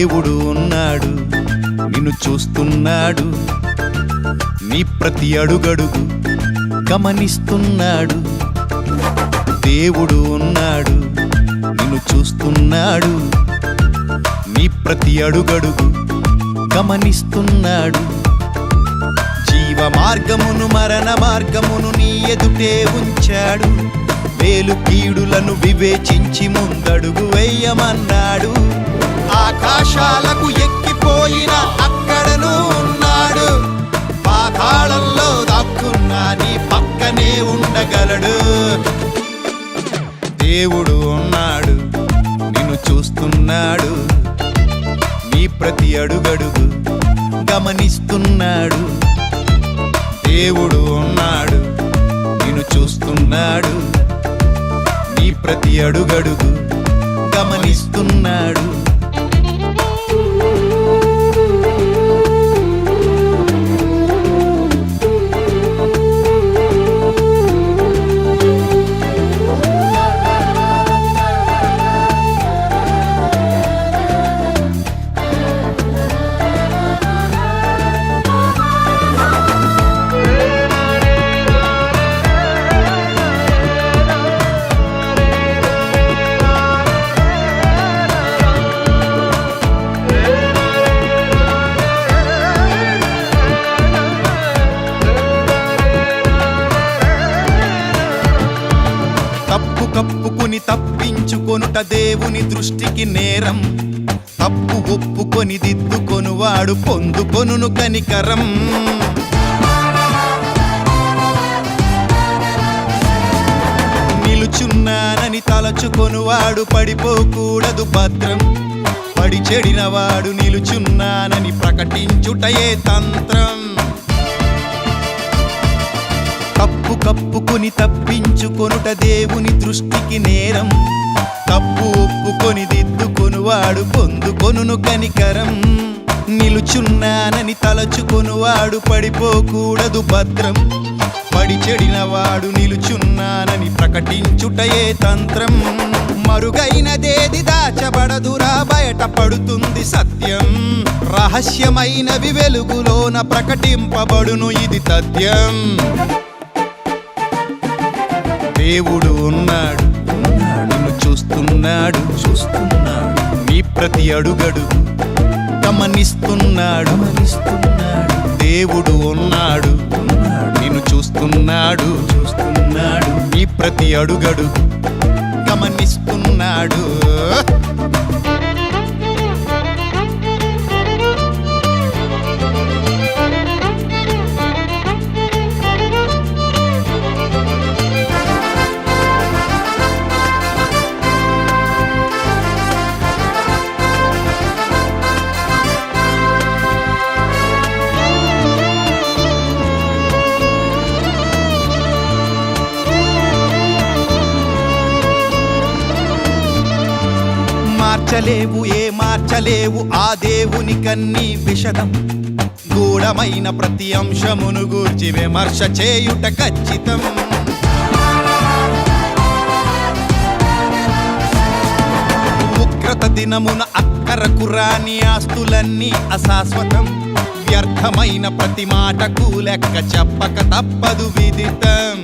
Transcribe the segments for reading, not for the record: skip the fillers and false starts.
దేవుడు ఉన్నాడు, నిన్ను చూస్తున్నాడు, నీ ప్రతి అడుగడుగు గమనిస్తున్నాడు. దేవుడు ఉన్నాడు, నిన్ను చూస్తున్నాడు, నీ ప్రతి అడుగడుగు గమనిస్తున్నాడు. జీవ మార్గమును మరణ మార్గమును నీ ఎదుటే ఉంచాడు. మేలు కీడులను వివేచించి ముందడుగు వేయమన్నాడు. ఆకాశాలకు ఎక్కిపోయిన అక్కడను ఉన్నాడు. పాతాళంలో దాక్కున్నా నీ పక్కనే ఉండగలడు. దేవుడు ఉన్నాడు, నిన్ను చూస్తున్నాడు, నీ ప్రతి అడుగడుగు గమనిస్తున్నాడు. దేవుడు ఉన్నాడు, నిన్ను చూస్తున్నాడు, నీ ప్రతి అడుగడుగు గమనిస్తున్నాడు. తప్పు కప్పుకుని తప్పించుకొనుట దేవుని దృష్టికి నేరం. తప్పు ఒప్పుకొని దిద్దుకొనువాడు పొందుకొనును కనికరం. నిలుచున్నానని తలచుకొనువాడు పడిపోకూడదు భద్రం. పడి చెడినవాడు నిలుచున్నానని ప్రకటించుటయే తంత్రం. తప్పు కప్పుకొని తప్పించుకొనుట దేవుని దృష్టికి నేరం. తప్పు ఒప్పుకొని దిద్దుకొనువాడు పొందుకొనును కనికరం. నిలుచున్నానని తలచుకొనువాడు పడిపోకూడదు భద్రం. పడి చెడినవాడు నిలుచున్నానని ప్రకటించుటయే తంత్రం. మరుగైనదేది దాచబడదురా, బయటపడుతుంది సత్యం. రహస్యమైనవి వెలుగులోన ప్రకటింపబడును, ఇది తథ్యం. దేవుడు ఉన్నాడు, నిన్ను చూస్తున్నాడు, నీ ప్రతి అడుగడుగు గమనిస్తున్నాడు. దేవుడు ఉన్నాడు, నిన్ను చూస్తున్నాడు, నీ ప్రతి అడుగడుగు గమనిస్తున్నాడు. మార్చలేవు ఆ దేవుని కన్నీ విషదం. గూఢమైన ప్రతి అంశమును గూర్చి విమర్శ చేయుట ఖచ్చితం. ఉగ్రత దినమున అక్కరకు రాని ఆస్తులన్నీ అశాశ్వతం. వ్యర్థమైన ప్రతి మాటకు లెక్క చెప్పక తప్పదు విదితం.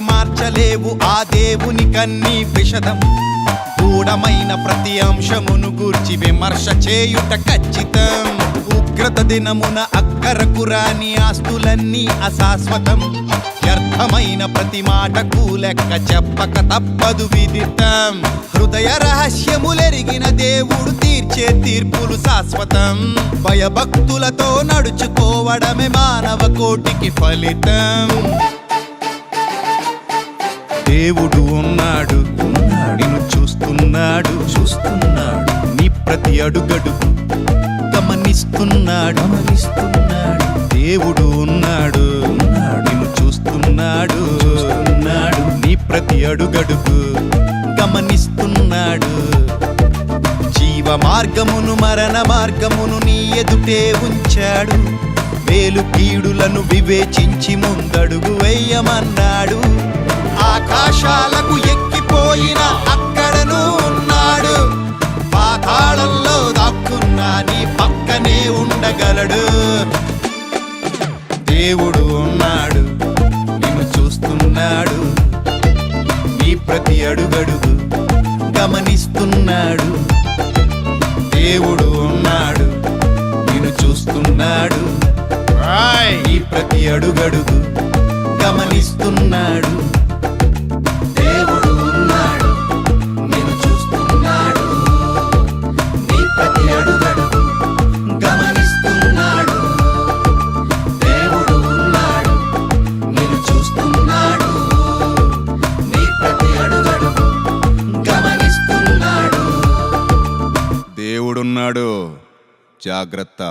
మార్చలేవు ఆ దేవుని కన్నీ విషదం. గూఢమైన ప్రతి అంశమును గూర్చి విమర్శ చేయుట ఖచ్చితం. ఉగ్రత దినమున అక్కరకు రాని ఆస్తులన్నీ అశాశ్వతం. వ్యర్థమైన ప్రతి మాటకు లెక్క చెప్పక తప్పదు విదితం. హృదయ రహస్యములెరిగిన దేవుడు తీర్చే తీర్పులు శాశ్వతం. భయభక్తులతో నడుచుకోవడమే మానవ కోటికి ఫలితం. దేవుడు ఉన్నాడు, నిన్ను చూస్తున్నాడు, నీ ప్రతి అడుగడుగు గమనిస్తున్నాడు. దేవుడు ఉన్నాడు, నిన్ను చూస్తున్నాడు, నీ ప్రతి అడుగడుగు గమనిస్తున్నాడు. జీవ మార్గమును మరణ మార్గమును నీ ఎదుటే ఉంచాడు. మేలు కీడులను వివేచించి ముందడుగు వేయమన్నాడు. ఆకాశాలకు ఎక్కిపోయిన అక్కడను పాతాళంలో దాక్కున్నా నీ పక్కనే ఉండగలడు. దేవుడు ఉన్నాడు, నిన్ను చూస్తున్నాడు, నీ ప్రతి అడుగడుగు గమనిస్తున్నాడు. దేవుడు ఉన్నాడు, నిన్ను చూస్తున్నాడు, నీ ప్రతి అడుగడుగు గమనిస్తున్నాడు. దేవుడు ఉన్నాడు, నిన్ను చూస్తున్నాడు, నీ ప్రతి అడుగడుగు గమనిస్తున్నాడు. దేవుడు ఉన్నాడు, నిన్ను చూస్తున్నాడు, నీ ప్రతి అడుగడుగు గమనిస్తున్నాడు. దేవుడున్నాడు, జాగ్రత్త.